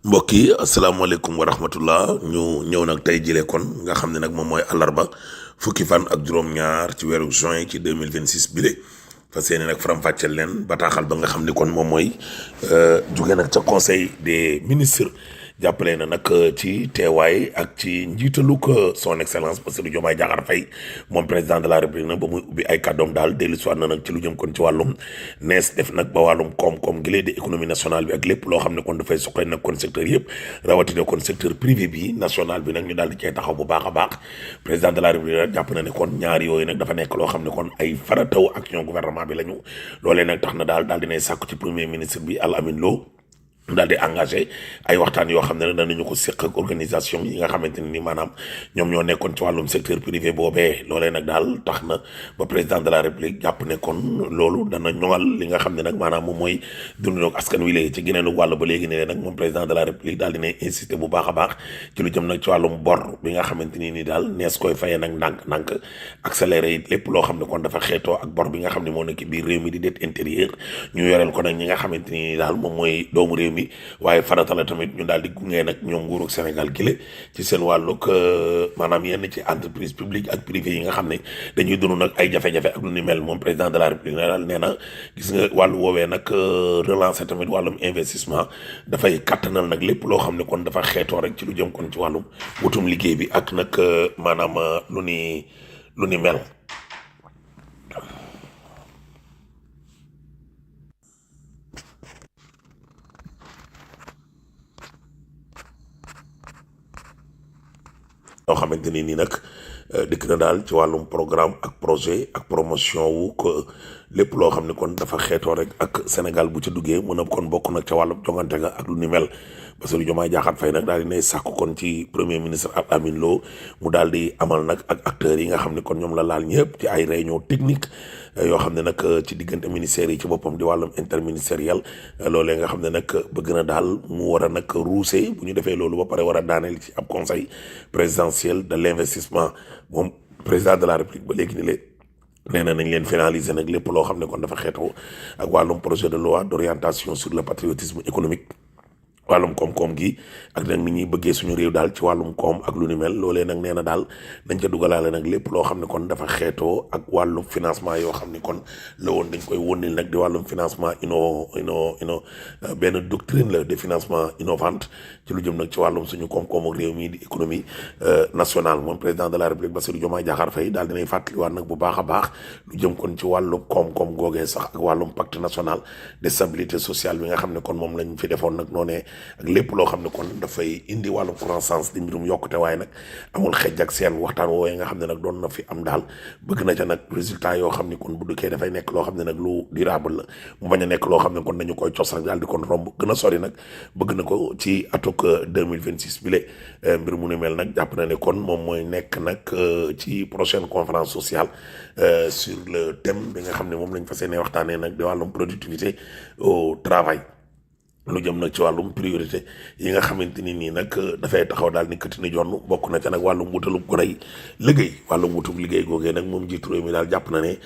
mbokk yi asalaamaaleykum wa rahmatullah ñu ñëw nag tey jile kon nga xam ne nag moom mooy àllarba fukki fan ak juróom-ñaar ci weeru juin ci 2026 bile fas yéene nag faram-fàcceel leen bataaxal ba nga xam ni kon moom mooy jóge nag ca conseil des ministres jàppale na nag ci teewaay ak ci njiitalug son excellence Bassirou Diomaye Diakhar Faye moom président de la république nag ba muy ubbi ay kàddoom daal dellu si waat na nag ci lu jëm kon ci wàllum nees def nag ba wàllum koom-koom gi lee di économie nationale bi ak lépp loo xam ne kon dafay suqali nag kon secteur yëpp rawatina kon secteur privé bi national bi nag ñu daal di cee taxaw bu baax a baax président de la république nag jàpp na ne kon ñaar yooyu nag dafa nekk loo xam ne kon ay farataw action gouvernement bi la ñu loolee nag tax na daal dinay sàkku ci premier ministre bi Al Amine Lo daal di engagé ay waxtaan yoo xam ne danañu ko séq ak organisation yi nga xamante ne ni maanaam ñoom ñoo nekkoon ci wàllum secteur privé boobee loolee nag daal tax na ba président de la république jàpp ne kon loolu dana ñoŋal li nga xam ne nag maanaam moom mooy dundu ak askan wi léegi ci gineenu wàll ba léegi ne nag moom président de la république daal dina insister bu baax a baax ci lu jëm nag ci wàllum bor bi nga xamante ni daal nees koy fayee nag ndànk accéléré it lépp loo xam ne kon dafa xeetoo ak bor bi nga xam ne moo nekk biir réew mi di dette intérieur ñu yoreel ko nag ñi nga xamante ni daal moom mooy doomu réew mi waaye farata la tamit ñu daal di gunge nag ñoom nguurug Sénégal gile ci seen wàllug maanaam yenn ci entreprise publique ak privé yi nga xam ne dañuy dund nag ay jafe-jafe ak lu ni mel moom président de la république daal nee na gis nga wàllu woowee nag relancer tamit wàllum investissement dafay kattanal nag lépp loo xam ne kon dafa xeetoo rek ci lu jëm kon ci wàllum wutum liggéey bi ak nag maanaam lu ni mel. yoo xamante ni nii nag dikk na daal ci wàllum programme ak projet ak promotion wu ko lépp loo xam ne kon dafa xeetoo rek ak Sénégal bu ca duggee mën a kon bokk nag ca wàllum jongante ga ak lu ni mel Bassirou Diomaye Diakhar Faye nag daal di nay sàkk kon ci premier ministre Al Amine Lo mu daal di amal nag ak acteurs yi nga xam ne kon ñoom la laal ñëpp ci ay réunion technique yoo xam ne nag ci diggante ministères yi ci boppam di wàllum interministériel loolee nga xam ne nag bëgg na daal mu war a nag ruuse bu ñu defee loolu ba pare war a daaneel ci ab conseil présidentiel de l'investissement moom président de la république ba léegi ni lee nee na nañ leen finaliser nag lépp loo xam ne kon dafa xeetoo ak wàllum projet de loi d'orientation sur le patriotisme économique wàllum koom-koom gi ak nag ni ñuy bëggee suñu réew daal ci wàllum koom ak lu ni mel loolee nag nee na daal dañ ca dugalaale nag lépp loo xam ne kon dafa xeetoo ak wàllum financement yoo xam ne kon la woon dañ koy wónnil nag di wàllum financement benn doctrine la de financement innovante ci lu jëm nag ci wàllum suñu koom-koom ak réew mi di économie nationale moom président de la république Bassirou Diomaye Diakhar Faye daal dinay fàttaliwaat nag bu baax a baax lu jëm kon ci wàllu koom-koom googee sax ak wàllum pacte national de stabilité sociale bi nga xam ne kon moom lañ fi defoon nag noonee ak lépp loo xam ne kon dafay indi wàllu croissance di mbirum yokkute waaye nag amul xejj ak seen waxtaan woowee nga xam ne nag doon na fi am daal bëgg na ca nag résultat yoo xam ne kon bu dukkee dafay nekk loo xam ne nag lu durable la mu bañ a nekk loo xam ne kon dañu koy cos rek daal di kon romb gën a sori nag bëgg na ko ci atuk 2026 bi le mbir mu ni mel nag jàpp na ne kon moom mooy nekk nag ci prochaine conférence sociale sur le thème bi nga xam ne moom lañ fas yéene waxtaanee nag di wàllum productivité au travail lu jëm nag ci wàllum priorité yi nga xamante ni nii nag dafay taxaw daal ni këti ni jonn bokk na ca nag wàllum wutalub gone yi liggéey wàllum wutub liggéey googee nag moom jiitu réew mi daal jàpp na ne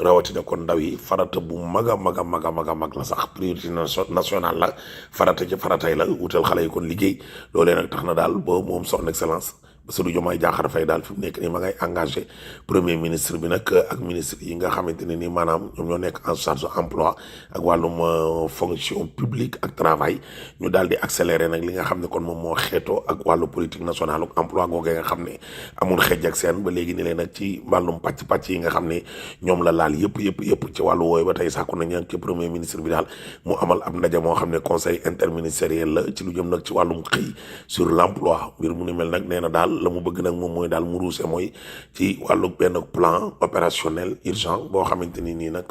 rawatina kon ndaw yi farata bu mag a mag a mag a mag a mag la sax priorité nationale la farata ci faratay la wutal xale yi kon liggéey loolee nag tax na daal ba moom son excellence Bassirou Diomaye Diakhar Faye daal fi mu nekk nii ma ngay engagé premier ministre bi nag ak ministre yi nga xamante ne ni maanaam ñoom ñoo nekk en charge emploi ak wàllum fonction publique ak travail ñu daal di accélérer nag li nga xam ne kon moom moo xeetoo ak wàllu politique nationale ak emploi googee nga xam ne amul xeej ak seen ba léegi ni leen nag ci wàllum pàcc yi nga xam ne ñoom la laal yëpp ci wàllu wooyu ba tey sàkku nañ ci premier ministre bi daal mu amal ab ndaje moo xam ne conseil interministériel la ci lu jëm nag ci wàllum xëy sur l'emploi mbir mu ni mel nag nee na daal la mu bëgg nag moom mooy daal mu ruuse mooy ci wàllu benn plan opérationnel urgent boo xamante ni nii nag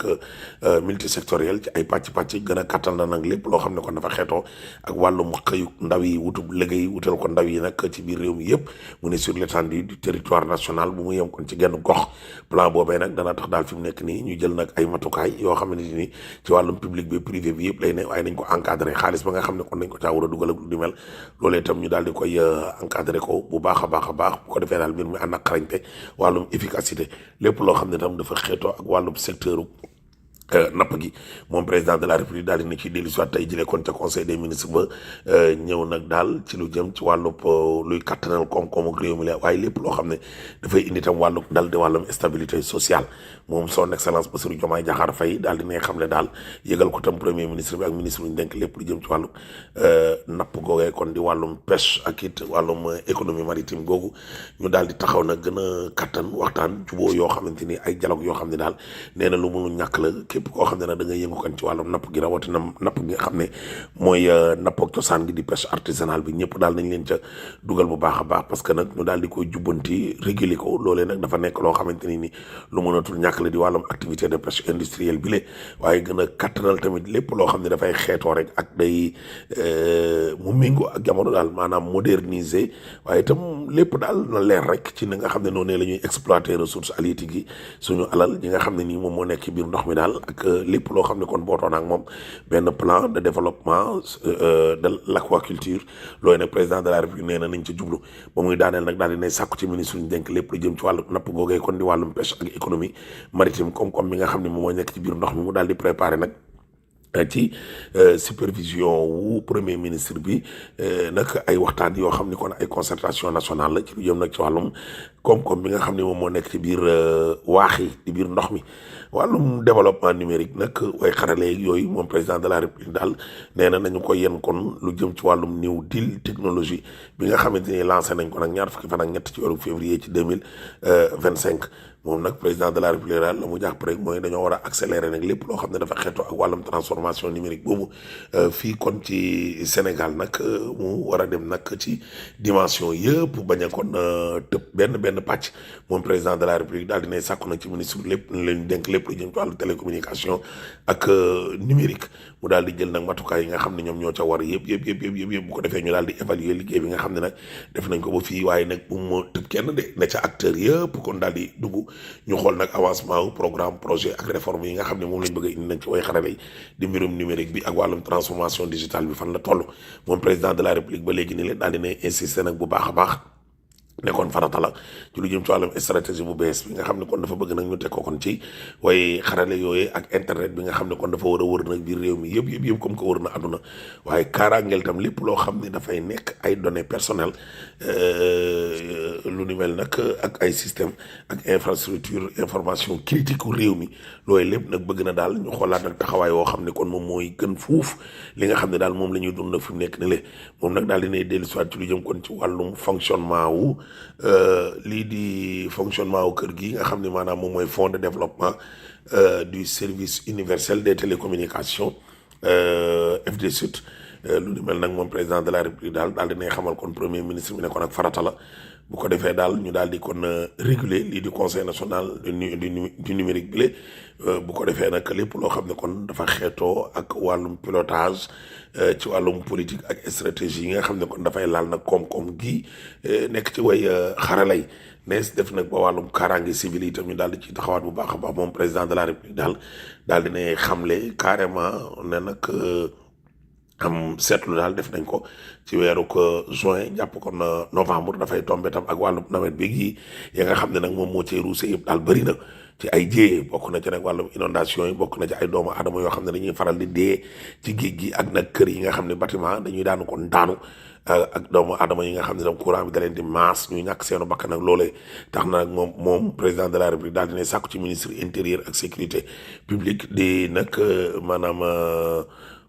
multisectoriel ci ay pàcc gën a kattan na nag lépp loo xam ne kon dafa xeetoo ak wàllum xëyu ndaw yi wutub liggéey wutal ko ndaw yi nag ci biir réew mi yëpp mu ne sur l'étendue du territoire national bu mu yem kon ci genn gox plan boobee nag dana tax daal fi mu nekk nii ñu jël nag ay matukaay yoo xamante ni ci wàllum public bi privé bi yëpp lay ne waaye nañ ko encadré xaalis ba nga xam ne kon nañ ko caa war a dugal ak lu di mel loolee itam ñu daal di koy encadré ko bu baax a baax bu ko defee daal mbir mi ànd ak xarañte wàllum efficacité lépp loo xam ne tam dafa xeetoo ak wàllum secteur napp gi moom président de la république daal dina ci dellu soit tey jëlee kon ca conseil des ministres ba ñëw nag daal ci lu jëm ci wàllub luy kattanal koom-koomu réew mi la waaye lépp loo xam ne dafay indi tam wàllub dal di wàllum stabilité sociale moom son excellence Bassirou Diomaye Diakhar Faye daal dina xam ne daal yëgal ko tam premier ministre bi ak ministre bu ñu denk lépp lu jëm ci wàllum napp googee kon di wàllum pêche ak it wàllum économie maritime googu ñu daal di taxaw nag gën a kattan waxtaan juboo yoo xamante ni ay dialogue yoo xam ne daal nee na lu mënu ñàkk la képp koo xam ne nag da ngay yëngu kan ci wàllum napp gi rawatina napp gi nga xam ne mooy napp ak cosaan gi di pêche artisanale bi ñëpp daal nañ leen ca dugal bu baax a baax parce que nag ñu daal di koy jubbanti réguler ko loolee nag dafa nekk loo xamante ni lu mënatul ñàkk la di wàllum activité de pêche industrielle bi le waaye gën a kattanal tamit lépp loo xam ne dafay xeetoo rek ak day mu méngoo ak jamono daal maanaam moderniser waaye itam lépp daal na leer rek ci ni nga xam ne noonu la ñuy exploiter ressources halieutiques yi suñu alal yi nga xam ne nii moom moo nekk ci biir ndox mi daal ak lépp loo xam ne kon bootoon ak moom benn plan de développement de l'aquaculture loolu nag président de la république nee na nañ ci jublu ba muy daaneel nag daal dinay sàkku ci ministre ñu denk lépp lu jëm ci wàllu napp googee kon di wàllum pêche ak économie maritime comme bi nga xam ne moom moo nekk ci biir ndox mi mu daal di préparer nag ci supervision wu premier ministre bi nag ay waxtaan yoo xam ni kon ay concertation nationale la ci lu jëm nag ci wàllum koom-koom bi nga xam ne moom moo nekk ci biir waax yi di biir ndox mi wàllum développement numérique nag way xarale yooyu moom président de la république daal nee na nañu ko yen kon lu jëm ci wàllum New Deal technologie bi nga xamante ni lancé nañ ko nag ñaar fukki fan ak ñett ci weeru février ci 2025 moom nag président de la république daal la mu jàpp rek mooy dañoo war a accélérer nag lépp loo xam ne dafa xeetoo ak wàllum transformation numérique boobu fii kon ci Sénégal nag mu war a dem nag ci dimension yëpp bañ a kon tëb benn pàcc moom président de la république daal dinay sàkku nag ci ministre lépp leen dénk lépp lu jëm ci wàllu télécommunication ak numérique mu daal di jël nag matukaay yi nga xam ne ñoom ñoo ca war yëpp bu ko defee ñu daal di évaluer liggéey bi nga xam ne nag def nañ ko ba fii waaye nag bu mu tëb kenn de na ca acteur yëpp kon daal di dugg ñu xool nag avancement wu programme projet ak réforme yi nga xam ne moom lañ bëgg a indi nañ ci way xarale yi di mbirum numérique bi ak wàllum transformation digitale bi fan la toll moom président de la république ba léegi ni leen daal dina insister nag bu baax a baax nekkoon farata la ci lu jëm ci wàllum stratégie bu bees bi nga xam ne kon dafa bëgg nag ñu teg ko kon ci waaye xarale yooyu ak internet bi nga xam ne kon dafa war a wër nag biir réew mi yëpp comme que wër na àdduna waaye kaaraangeel tam lépp loo xam ne dafay nekk ay données personnelles lu ni mel nag ak ay système ak infrastructure information critique réew mi loolu lépp nag bëgg na daal ñu xoolaat nag taxawaay woo xam ne kon moom mooy gën fuuf li nga xam ne daal moom la ñuy dund fi mu nekk ni le moom nag daal dinay dellu soit ci lu jëm kon ci wàllum fonctionnement wu lii di fonctionnement wu kër gi nga xam ne maanaam moom mooy fonds de développement du service universel des télécommunications FDSUT lu ni mel nag moom président de la république daal dinay xamal kon premier ministre bi ne kon ak farata la bu ko defee daal ñu daal di kon réguler lii di conseil national du numérique bi bu ko defee nag lépp loo xam ne kon dafa xeetoo ak wàllum pilotage ci wàllum politique ak stratégie yi nga xam ne kon dafay laal nag koom-koom gi nekk ci way xaralay nees def nag ba wàllum kaaraange civil yi itam ñu daal di ci taxawaat bu baax a baax moom président de la république daal dinay xamle carrément ne nag am seetlu daal def nañ ko ci weeru ko juin jàpp kon novembre dafay tombé tam ak wàllum nawet bi yi nga xam ne nag moom moo cee ruuse yëpp daal bëri na ci ay jéyee bokk na ci nag wàllum inondation yi bokk na ci ay doomu aadama yoo xam ne dañuy faral di dee ci géej gi ak nag kër yi nga xam ne bâtiment dañuy daanu kon daanu ak doomu aadama yi nga xam ne tam courant bi da leen di maas ñuy ñàkk seenu bakkan nag loolee tax na nag moom président de la république daal dina sàkku ci ministre intérieur ak sécurité publique di nag maanaam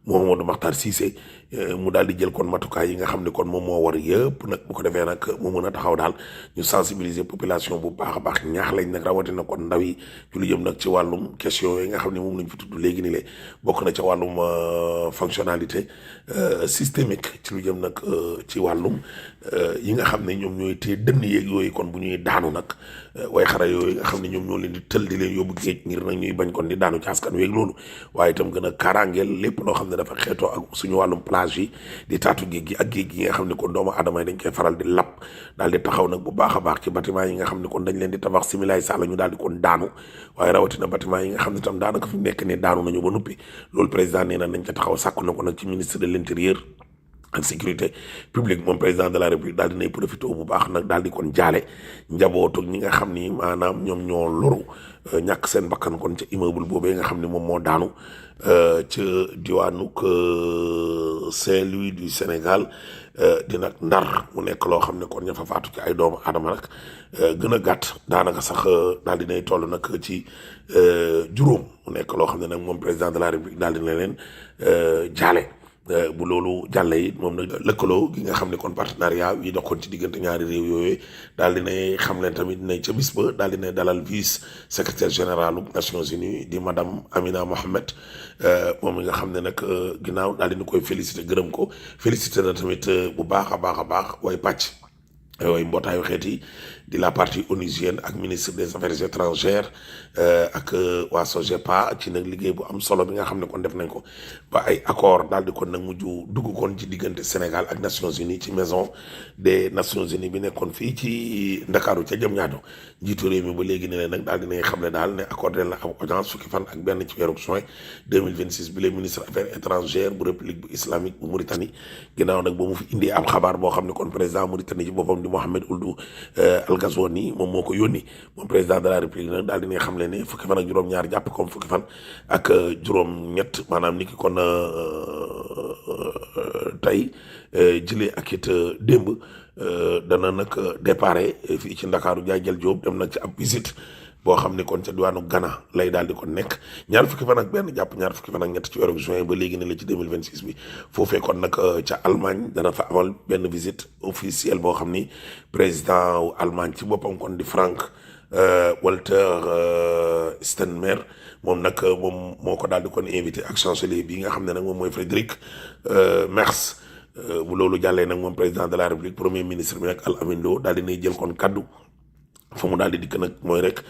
Mouhamadou Makhtar Cissé mu daal di jël kon matukaay yi nga xam ne kon moom moo war yëpp nag bu ko defee nag mu mën a taxaw daal ñu sensibiliser population bu baax a baax ñaax lañ nag rawatina kon ndaw yi ci lu jëm nag ci wàllum question yi nga xam ne moom lañ fi tudd léegi ni le bokk na ca wàllum fonctionnalité systémique ci lu jëm nag ci wàllum yi nga xam ne ñoom ñooy téye dënn yeeg yooyu kon bu ñuy daanu nag way xara yooyu nga xam ne ñoom ñoo leen di tël di leen yóbbu géej ngir nag ñuy bañ kon di daanu ci askan weeg loolu waaye itam gën a kaaraangeel lépp loo xam ne dafa xeetoo ak suñu wàllum plage yi di taatu géej gi ak géej gi nga xam ne kon doomu aadama yi dañ koy faral di lapp daal di taxaw nag bu baax a baax ci bâtiment yi nga xam ne kon dañ leen di tabax similaay sàlla ñu daal di kon daanu waaye rawatina bâtiment yi nga xam ne tam daanaka fi nekk ne daanu nañu ba nuppi loolu président nee na nañ ca taxaw sàkku na ko nag ci ministre de l'intérieur ak sécurité publique moom président de la république daal dinay profité bu baax nag daal di kon jaale njabootu ñi nga xam ni maanaam ñoom ñoo loru ñàkk seen bakkan kon ca immeuble boobee nga xam ni moom moo daanu ca diwaanuk Saint-Louis du Sénégal di nag Ndar mu nekk loo xam ne kon ña fa faatu ci ay doomu aadama nag gën a gàtt daanaka sax daal dinay toll nag ci juróom mu nekk loo xam ne nag moom président de la république daal dina leen jaale bu loolu jàlle it moom nag lëkkaloo gi nga xam ne kon partenariat yi doxoon ci diggante ñaari réew yooyu daal dinay xam leen tamit ne ca bis ba daal dinay dalal vice secrétaire général Nations Unies di madame Amina Mohamed moom mi nga xam ne nag ginnaaw daal dina koy félicité gërëm ko félicité na tamit bu baax a baax a baax way pàcc way mbootaayu xeet yi di la partie onusienne ak ministre des affaires étrangères ak waa SOGEPA ci nag liggéey bu am solo bi nga xam ne kon def nañ ko ba ay accord daal di kon nag mujj dugg kon ci diggante Sénégal ak Nations Unies ci maison des Nations Unies bi nekkoon fii ci Ndakaaru ca jëm ñaato njiitu réew mi ba léegi ne leen nag daal dinañ xam ne daal ne accordé la ab audience fukki fan ak benn ci weeru juin 2026 bi les ministre affaires étrangères bu république bu islamique bu Mauritanie ginnaaw nag ba mu fi indi ab xabaar boo xam ne kon président Mauritanie ci boppam di Mohamed Ould Ghazouani moom moo ko yónni moom président de la république nag daal dinañ xam le ne fukki fan ak juróom-ñaar jàpp comme fukki fan ak juróom-ñett maanaam ni ki kon tey jëlee ak it démb dana nag déparé fii ci Ndakaaru jaay jël Jóob dem nag ci ab visite boo xam ne kon ca diwaanu Ghana lay daal di ko nekk ñaar fukki fan ak benn jàpp ñaar fukki fan ak ñett ci weeru juin ba léegi ne la ci 2026 bi foofee kon nag ca Allemagne dana fa amal benn visite officielle boo xam ni président wu Allemagne ci boppam kon di Frank Walter Steinmeier moom nag moom moo ko daal di kon invité ak chancelier bi nga xam ne nag moom mooy Friedrich Merz bu loolu jàllee nag moom président de la république premier ministre bi nag Al Amin Lo daal di nay jël kon kaddu fa mu daal di dikk nag mooy rek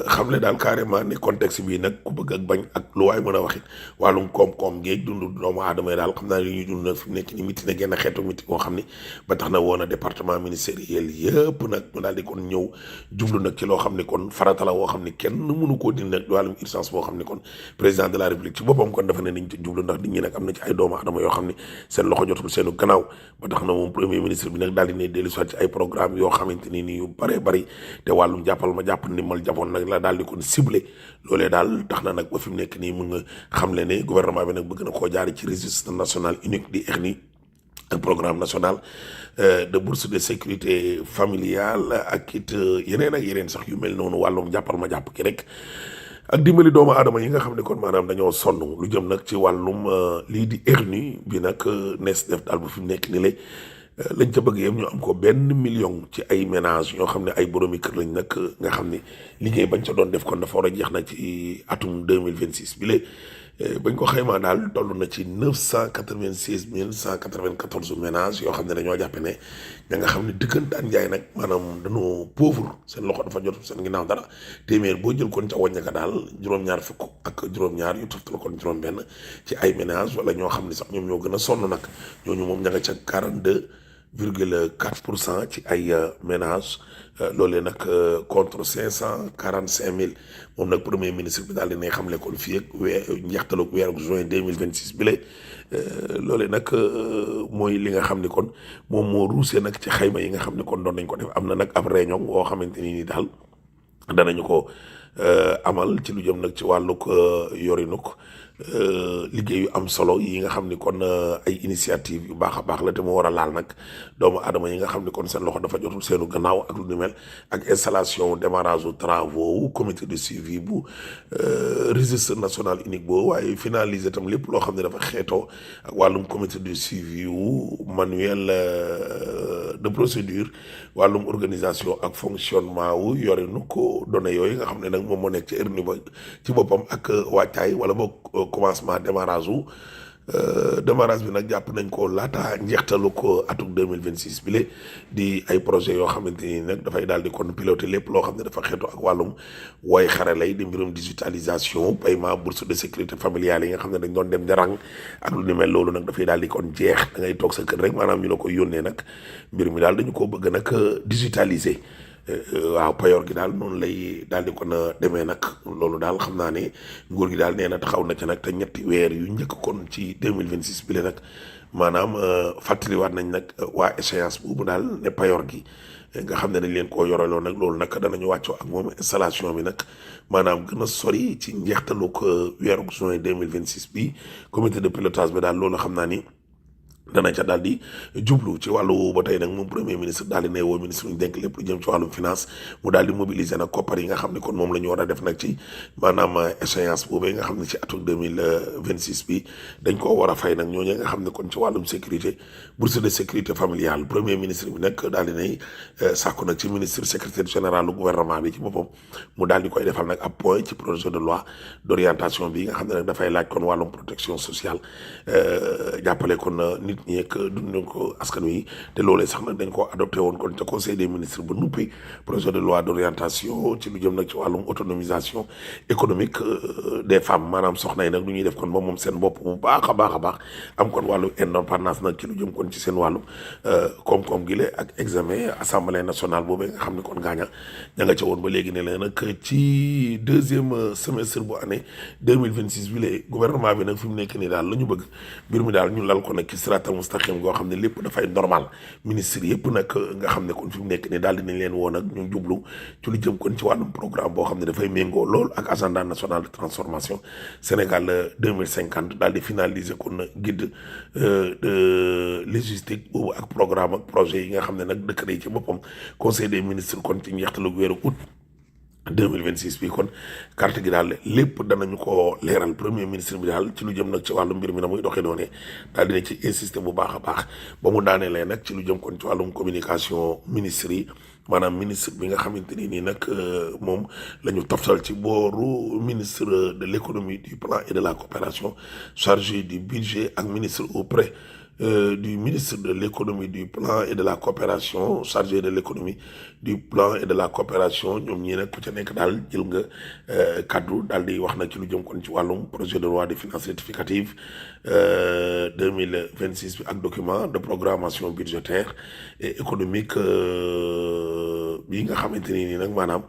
xam ne daal carrément ne contexte bii nag ku bëgg ak bañ ak lu waay mën a waxit wàllum koom-koom géeg dundu doomu aadama yi daal xam naa li ñuy dund nag fi mu nekk ni miti na genn xeetu miti koo xam ni ba tax na woon a département ministériel yëpp nag mu daal di kon ñëw jublu nag ci loo xam ne kon farata la woo xam ne kenn mënu koo dindi nag wàllum urgence boo xam ne kon président de la république ci boppam kon dafa ne nañ ci jublu ndax nit ñi nag am na ci ay doomu aadama yoo xam ne seen loxo jotul seenu gannaaw ba tax na moom premier ministre bi nag daal di ne dellu soit ci ay programme yoo xamante ni yu bare bari te wàllum jàppal ma jàpp ndimbal japoon nag la daal di kon ciblé loolee daal tax na nag ba fi mu nekk nii mun nga xam le ne gouvernement bi nag bëgg na koo jaari ci registre national unique di ERNI ak programme national de bourse de sécurité familiale ak it yeneen sax yu mel noonu wàllum jàppal ma jàpp ki rek ak dimbali doomu aadama yi nga xam ne kon maanaam dañoo sonn lu jëm nag ci wàllum lii di ERNI bi nag nees def daal bu fi mu nekk ni lay lañ ca bëgg yëpp ñu am ko 1 million ci ay ménage yoo xam ne ay boroomi kër lañ nag nga xam ne liggéey bañ ca doon def kon dafa war a jeex nag ci atum 2026 bi lée bañ ko xaymaa daal toll na ci 996 194 ménages yoo xam ne dañoo jàppe ne ña nga xam ne dëkkantaan njaay nag maanaam dañoo pauvre seen loxo dafa jotul seen ginnaaw dara téeméer boo jël kon ca wàññaka daal juróom-ñaar fukk ak juróom-ñaar yu toftal kon juróom-benn ci ay ménages wala ñoo xam ne sax ñoom ñoo gën a sonn nag ñooñu moom ña nga ca 42,4% ci ay ménages loolee nag contre 545 000 moom nag premier ministre bi daal dinay xamle kon fii ak njeextalu weeru juin 2026 bi la loolee nag mooy li nga xam ni kon moom moo ruusee nag ci xayma yi nga xam ne kon doon nañ ko def am na nag ab réunion woo xamante ni daal danañu ko amal ci lu jëm nag ci wàllug yorinuk liggéey yu am solo yi nga xam ni kon ay initiative yu baax a baax la te mu war a laal nag doomu aadama yi nga xam ni kon seen loxo dafa jotul seenu gannaaw ak lu ni mel ak installation démarrage travaux comité de suivi bu registre national unique boobu waaye finaliser tam lépp loo xam ne dafa xeetoo ak wàllum comité de suivi wu manuel de procédure wàllum organisation ak fonctionnement wu yorinu ko données yooyu nga xam ne nag moom moo nekk ci ERNI ba ci boppam ak wàccaay wala boog commencement démarrage bi nag jàpp nañ ko laata njeextalu ko atum 2026 bi le di ay projet yoo xamante ni nag dafay daal di kon piloter lépp loo xam ne dafa xeetu ak wàllum way xaralay di mbirum digitalisation paiement bourse de sécurité familiale yi nga xam ne dañ doon dem jarang ak lu ni mel loolu nag dafay daal di kon jeex da ngay toog sa kër rek maanaam ñu la koy yónnee nag mbir mi daal dañu ko bëgg nag digitaliser waaw payoor gi daal noonu lay daal di kon a demee nag loolu daal xam naa ne nguur gi daal nee na taxaw na ci nag te ñetti weer yu njëkk kon ci 2026 bi la nag maanaam fàttaliwaat nañ nag waa échéance boobu daal ne payoor gi nga xam ne dañ leen koo yoreloo nag loolu nag danañu wàccoo ak moom installation bi nag maanaam gën a sori ci njeextalu ko weeru juin 2026 bi comité de pilotage bi daal loolu xam naa ni dana ca daal di jublu ci wàllu ba tey nag moom premier ministre daal di ne woo ministre ñu denk lépp lu jëm ci wàllum finance mu daal di mobiliser nag koppar yi nga xam ne kon moom la ñu war a def nag ci maanaam échéance boobee nga xam ne ci atum 2026 bi dañ koo war a fay nag ñooñu nga xam ne kon ci wàllum sécurité bourse de sécurité familiale premier ministre bi nag daal di nay sàkku nag ci ministre secrétaire général du gouvernement bi ci boppam mu daal di koy defal nag ab point ci projet de loi d'orientation bi nga xam ne nag dafay laaj kon wàllum protection sociale jàppale kon nit ñi ak dund ko askan wi te loolee sax nag dañ koo adopté woon kon ca conseil des ministres ba nuppi projet de loi d'orientation ci lu jëm nag ci wàllum autonomisation économique des femmes maanaam soxna yi nag lu ñuy def kon ba moom seen bopp bu baax a baax am kon wàllu indépendance nag ci lu jëm kon ci seen wàllu koom-koom gi le ak examen assemblée nationale boobee nga xam ne kon gaaña ña nga ca woon ba léegi ne leen nag ci deuxième semestre bu année 2026 bi le gouvernement bi nag fi mu nekk nii daal la ñu bëgg mbir mi daal ñu lal ko nag ci siraatal mustaqim goo xam ne lépp dafay normal ministre yëpp nag nga xam ne kon fi mu nekk nii daal dinañ leen woo nag ñu jublu ci lu jëm kon ci wàllum programme boo xam ne dafay méngoo lool ak agenda national de transformation Sénégal 2050 daal di finaliser kon guide de logistique boobu ak programme ak projet yi nga xam ne nag décret yi ci boppam conseil des ministres kon ci njeextalu weeru août 2026 bi kon carte gi daal lépp danañu ko leeral premier ministre bi daal ci lu jëm nag ci wàllum mbir mi na muy doxee doonee daal dina ci insister bu baax a baax ba mu daanelee nag ci lu jëm kon ci wàllum communication ministre yi maanaam ministre bi nga xamante ni nii nag moom la ñu toftal ci booru ministre de l'économie du plan et de la coopération chargé du budget ak ministre auprès du ministre de l'économie du plan et de la coopération chargé de l'économie du plan et de la coopération ñoom ñii nag ku ca nekk daal jël nga kaddu daal di wax nag ci lu jëm kon ci wàllum projet de loi de finances rectificative 2026 bi ak document de programmation budgétaire et économique bi nga xamante ni nii nag maanaam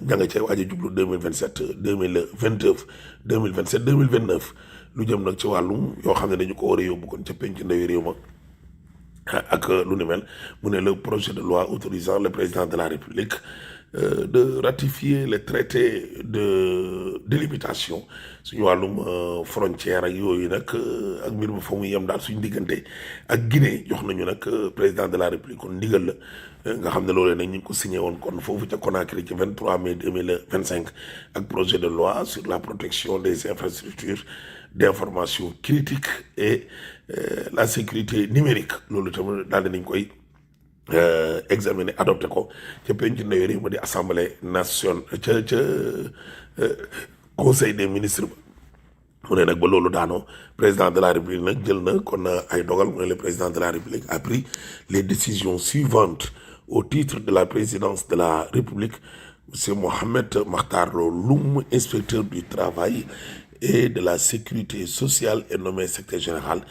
ña nga cay waaj a jublu 2027 2029 2027 2029 lu jëm nag ci wàllum yoo xam ne dañu ko war a yóbbu kon ca penc ndawi réew ma ak lu ni mel mu ne le projet de loi autorisant le président de la République de ratifier le traité de délimitation suñu wàllum frontière ak yooyu nag ak mbir mi fa muy yem daal suñu diggante ak Guinée jox nañu nag président de la République kon ndigal la nga xam ne loolee nag ñu ngi ko signé woon kon foofu ca Conakry ci 23 mai 2025 ak projet de loi sur la protection des infrastructures d'information critique et la sécurité numérique loolu tamit daal dinañ koy examiner adopté ko ca penc ndawi réew ma di assemblée nationale ca conseil des ministres mu ne nag ba loolu daanoo président de la république nag jël na kon ay dogal mu ne le président de la république a pris les décisions suivantes au titre de la présidence de la république monsieur Mohamed Makhtar Lo Loum inspecteur du travail et de la sécurité sociale est nommé secrétaire général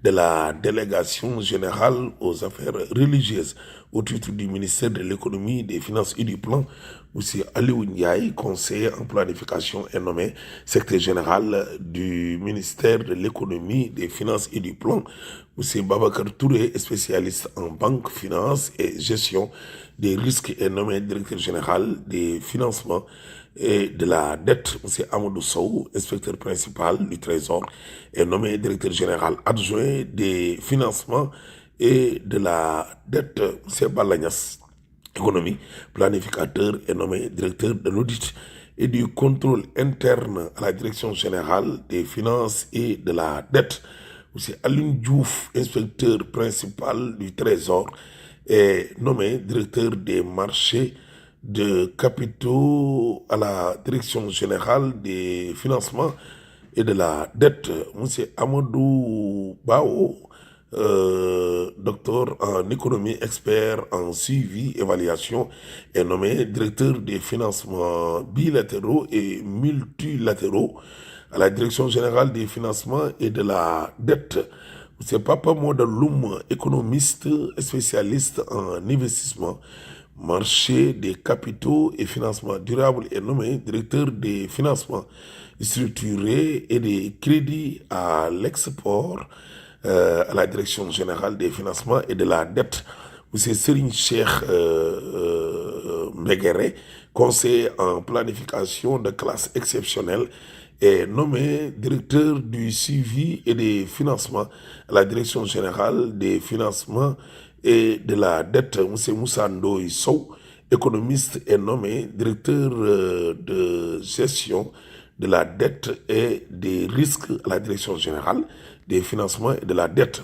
de la délégation générale aux affaires religieuses au titre du ministère de l'économie, des finances et du plan. Monsieur Aliou Ndiaye, conseiller en planification, est nommé secrétaire général du ministère de l'économie, des finances et du plan. Monsieur Babacar Touré, spécialiste en banque, finance et gestion des risques, est nommé directeur général des financements et de la dette. M. Amadou Sow, inspecteur principal du Trésor, est nommé directeur général adjoint des financements et de la dette. M. Balagnas, économie, planificateur, est nommé directeur de l'audit et du contrôle interne à la direction générale des finances et de la dette. M. Alioune Diouf, inspecteur principal du Trésor, est nommé directeur des marchés de capitaux à la direction générale des financements et de la dette. Monsieur Amadou Bao, docteur en économie, expert en suivi, évaluation, est nommé directeur des financements bilatéraux et multilatéraux à la direction générale des financements et de la dette. Monsieur Papa Moda Loum, économiste spécialiste en investissement, marché des capitaux et financement durable est nommé directeur des financements structurés et des crédits à l'export à la direction générale des financements et de la dette. Monsieur Serigne Cheikh Mbegere, conseiller en planification de classe exceptionnelle, est nommé directeur du suivi et des financements à la direction générale des financements et de la dette. Monsieur Moussa Ndoye Sow, économiste, est nommé directeur de gestion de la dette et des risques à la direction générale des financements et de la dette.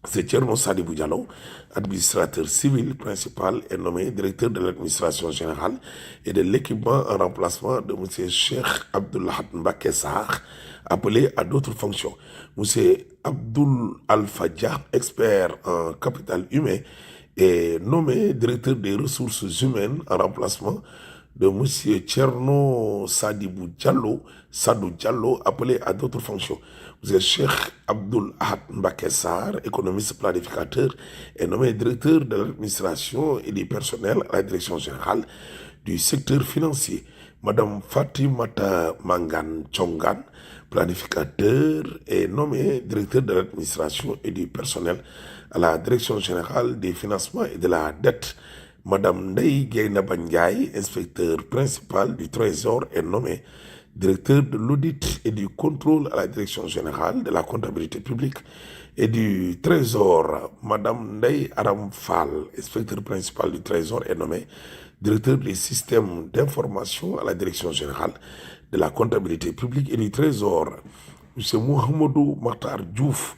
C'est Thierno Sadibou Diallo, administrateur civil principal, est nommé directeur de l'administration générale et de l'équipement en remplacement de M. Cheikh Abdoulahat Mbacké Sarr, appelé à d'autres fonctions. M. Abdoul Alpha Dia, expert en capital humain, est nommé directeur des ressources humaines en remplacement de M. Thierno Sadibou Diallo, Sadou Diallo, appelé à d'autres fonctions. M. Cheikh Abdoul Ahad Mbacké Sarr, économiste planificateur, est nommé directeur de l'administration et du personnel à la direction générale du secteur financier. Madame Fatimata Mangan Chongan, planificateur, est nommée directeur de l'administration et du personnel à la direction générale des financements et de la dette. Madame Ndeye Gaynaba Ndiaye, inspecteur principal du Trésor, est nommé directeur de l'audit et du contrôle à la direction générale de la comptabilité publique et du Trésor. Madame Ndeye Aram Fall, inspecteur principal du Trésor, est nommé directeur des systèmes d'information à la direction générale de la comptabilité publique et du Trésor. M. Mohamedou Makhtar Diouf,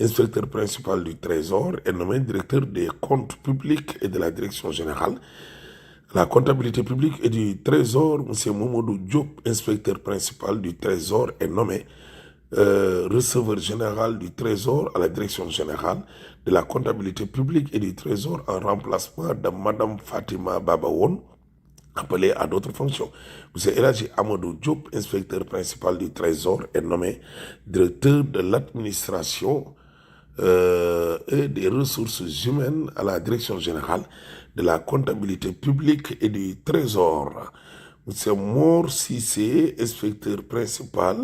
inspecteur principal du Trésor, est nommé directeur des comptes publics et de la direction générale de la comptabilité publique et du Trésor. M. Momodou Diop, inspecteur principal du Trésor, est nommé receveur général du Trésor à la direction générale de la comptabilité publique et du Trésor en remplacement de Madame Fatima Babawon, appelé à d'autres fonctions. M. Elhaji Amadou Diop, inspecteur principal du Trésor, est nommé directeur de l'administration et des ressources humaines à la direction générale de la comptabilité publique et du Trésor. M. Mor Sissé, inspecteur principal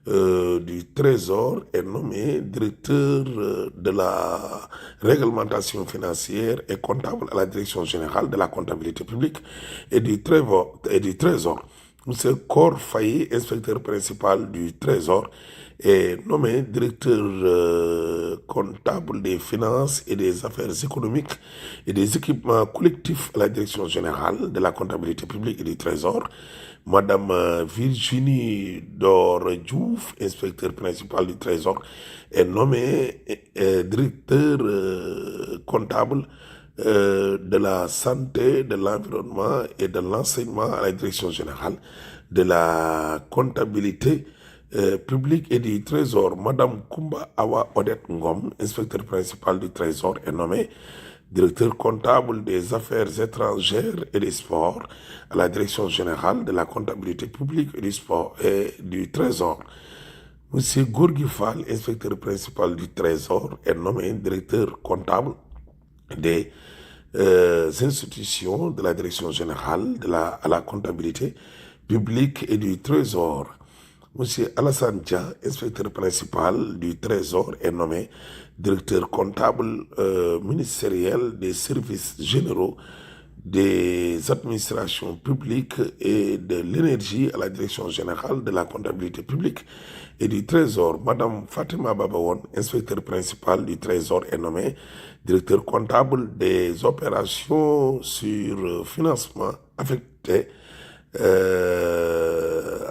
du Trésor, est nommé directeur de la réglementation financière et comptable à la direction générale de la comptabilité publique et du Trésor. M. Kor Faye, inspecteur principal du Trésor, est nommé directeur comptable des finances et des affaires économiques et des équipements collectifs à la direction générale de la comptabilité publique et du Trésor. Madame Virginie Dor Diouf, inspecteur principal du Trésor, est nommée directeur comptable de la santé, de l'environnement et de l'enseignement à la direction générale de la comptabilité publique et du Trésor. Madame Kumba Awa Odette Ngom, inspecteur principal du Trésor, est nommée directeur comptable des affaires étrangères et des sports à la direction générale de la comptabilité publique et du sport et du Trésor. Monsieur Gorgui Fall, inspecteur principal du Trésor, est nommé directeur comptable des institutions de la direction générale à la comptabilité publique et du Trésor. Monsieur Alassane Dia, inspecteur principal du Trésor, est nommé directeur comptable ministériel des services généraux des administrations publiques et de l'énergie à la direction générale de la comptabilité publique et du Trésor. Madame Fatima Babawon, inspecteur principal du Trésor, est nommé directeur comptable des opérations sur financement affecté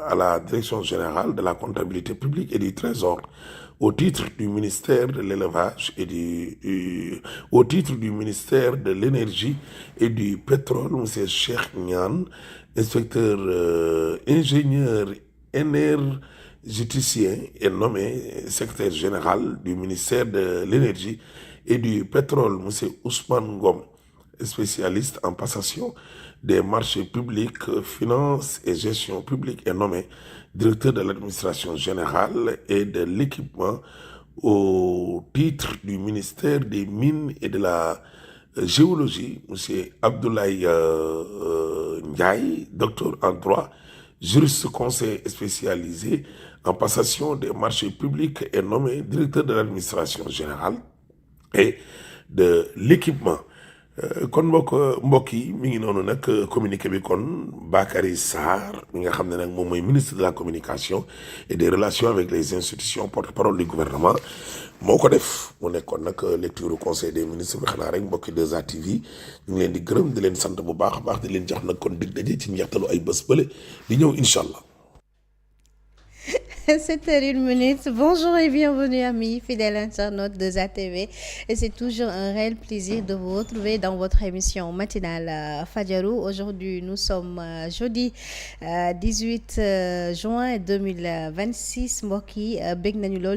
à la direction générale de la comptabilité publique et du Trésor au titre du ministère de l'élevage et au titre du ministère de l'énergie et du pétrole. M. Cheikh Nian, inspecteur ingénieur énergéticien, est nommé secrétaire général du ministère de l'énergie et du pétrole. M. Ousmane Ngom, spécialiste en passation des marchés publics, finances et gestion publique, est nommé directeur de l'administration générale et de l'équipement au titre du ministère des Mines et de la géologie, monsieur Abdoulaye Ndiaye, docteur en droit, juriste conseiller spécialisé en passation des marchés publics et nommé directeur de l'administration générale et de l'équipement. Kon mbokk yi mi ngi noonu nag communiqué bi kon Bakary Sarr mi nga xam ne nag moom mooy ministre de la communication et des relations avec les institutions porte-parole du gouvernement moo ko def mu nekkoon nag lecture conseil des ministres bi xanaa rek mbokki 2A TV ñu ngi leen di gërëm di leen sant bu baax a baax di leen jox nag kon dig daje ci njeextalu ay bés bële di ñëw incha allah. 7h01. Bonjour et bienvenue amis fidèles internautes de ZATV. Et c'est toujours un réel plaisir de vous retrouver dans votre émission matinale Fadjarou. Aujourd'hui, nous sommes jeudi 18 juin 2026. mbokk yi bég nañu lool